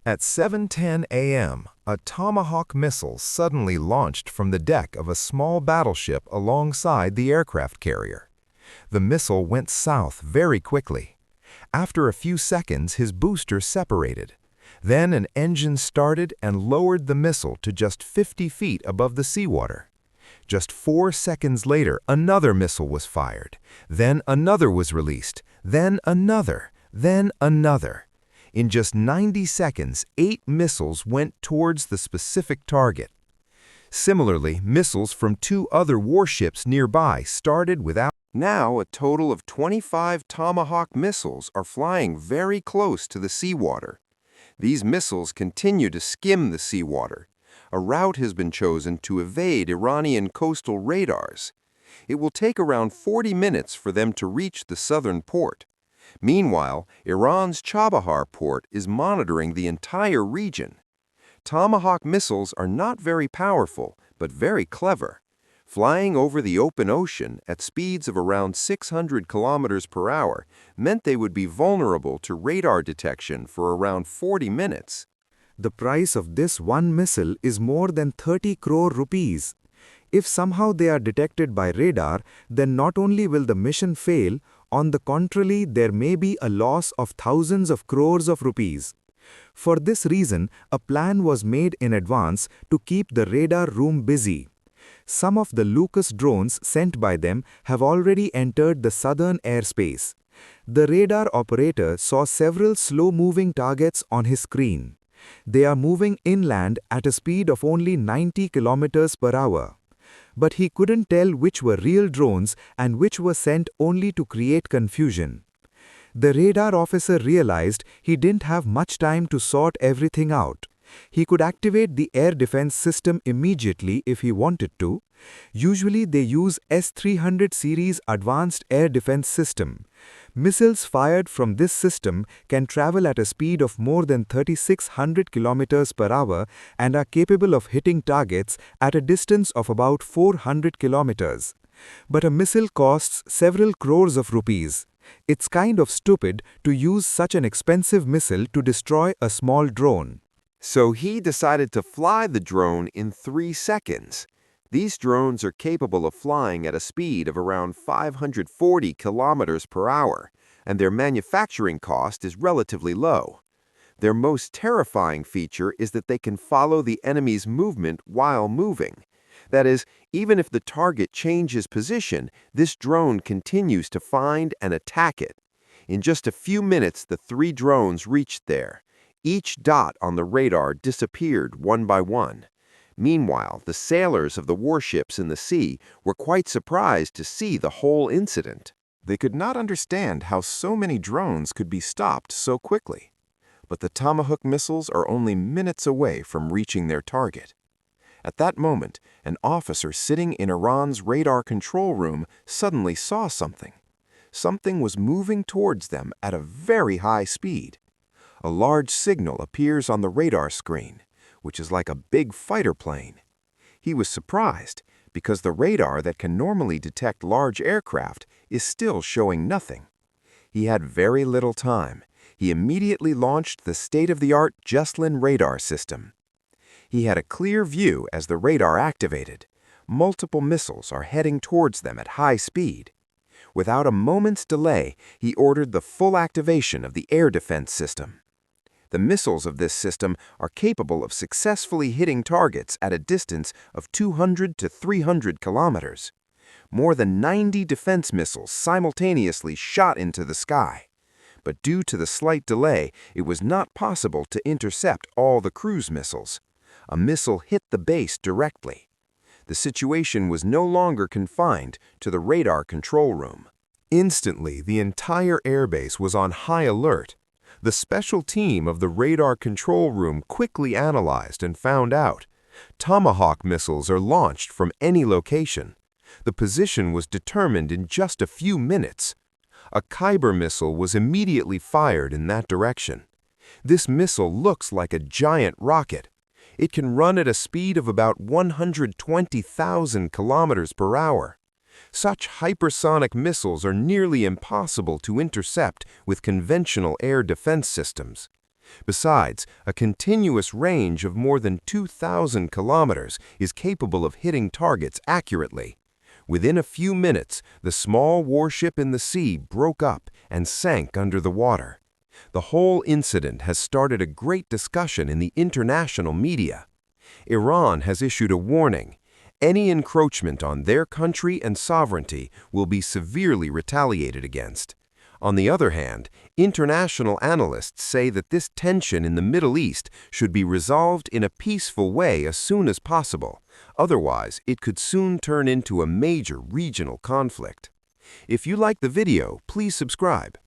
At 7:10 a.m., a Tomahawk missile suddenly launched from the deck of a small battleship alongside the aircraft carrier. The missile went south very quickly. After a few seconds, his booster separated. Then an engine started and lowered the missile to just 50 feet above the seawater. Just 4 seconds later, another missile was fired. Then another was released. Then another. Then another. In just 90 seconds, 8 missiles went towards the specific target. Similarly, missiles from 2 other warships nearby started without. Now, a total of 25 Tomahawk missiles are flying very close to the seawater. These missiles continue to skim the seawater. A route has been chosen to evade Iranian coastal radars. It will take around 40 minutes for them to reach the southern port. Meanwhile, Iran's Chabahar port is monitoring the entire region. Tomahawk missiles are not very powerful, but very clever. Flying over the open ocean at speeds of around 600 kilometers per hour meant they would be vulnerable to radar detection for around 40 minutes. The price of this one missile is more than 30 crore rupees. If somehow they are detected by radar, then not only will the mission fail, on the contrary, there may be a loss of thousands of crores of rupees. For this reason, a plan was made in advance to keep the radar room busy. Some of the Lucas drones sent by them have already entered the southern airspace. The radar operator saw several slow-moving targets on his screen. They are moving inland at a speed of only 90 kilometers per hour. But he couldn't tell which were real drones and which were sent only to create confusion. The radar officer realized he didn't have much time to sort everything out. He could activate the air defense system immediately if he wanted to. Usually they use S-300 series advanced air defense system. Missiles fired from this system can travel at a speed of more than 3,600 kilometers per hour and are capable of hitting targets at a distance of about 400 kilometers. But a missile costs several crores of rupees. It's kind of stupid to use such an expensive missile to destroy a small drone. So he decided to fly the drone in 3 seconds. These drones are capable of flying at a speed of around 540 kilometers per hour, and their manufacturing cost is relatively low. Their most terrifying feature is that they can follow the enemy's movement while moving. That is, even if the target changes position, this drone continues to find and attack it. In just a few minutes, the 3 drones reached there. Each dot on the radar disappeared one by one. Meanwhile, the sailors of the warships in the sea were quite surprised to see the whole incident. They could not understand how so many drones could be stopped so quickly. But the Tomahawk missiles are only minutes away from reaching their target. At that moment, an officer sitting in Iran's radar control room suddenly saw something. Something was moving towards them at a very high speed. A large signal appears on the radar screen, which is like a big fighter plane. He was surprised because the radar that can normally detect large aircraft is still showing nothing. He had very little time. He immediately launched the state-of-the-art Jesslyn radar system. He had a clear view as the radar activated. Multiple missiles are heading towards them at high speed. Without a moment's delay, he ordered the full activation of the air defense system. The missiles of this system are capable of successfully hitting targets at a distance of 200 to 300 kilometers. More than 90 defense missiles simultaneously shot into the sky. But due to the slight delay, it was not possible to intercept all the cruise missiles. A missile hit the base directly. The situation was no longer confined to the radar control room. Instantly, the entire airbase was on high alert. The special team of the radar control room quickly analyzed and found out. Tomahawk missiles are launched from any location. The position was determined in just a few minutes. A Kyber missile was immediately fired in that direction. This missile looks like a giant rocket. It can run at a speed of about 120,000 kilometers per hour. Such hypersonic missiles are nearly impossible to intercept with conventional air defense systems. Besides, a continuous range of more than 2,000 kilometers is capable of hitting targets accurately. Within a few minutes, the small warship in the sea broke up and sank under the water. The whole incident has started a great discussion in the international media. Iran has issued a warning. Any encroachment on their country and sovereignty will be severely retaliated against. On the other hand, international analysts say that this tension in the Middle East should be resolved in a peaceful way as soon as possible. Otherwise, it could soon turn into a major regional conflict. If you like the video, please subscribe.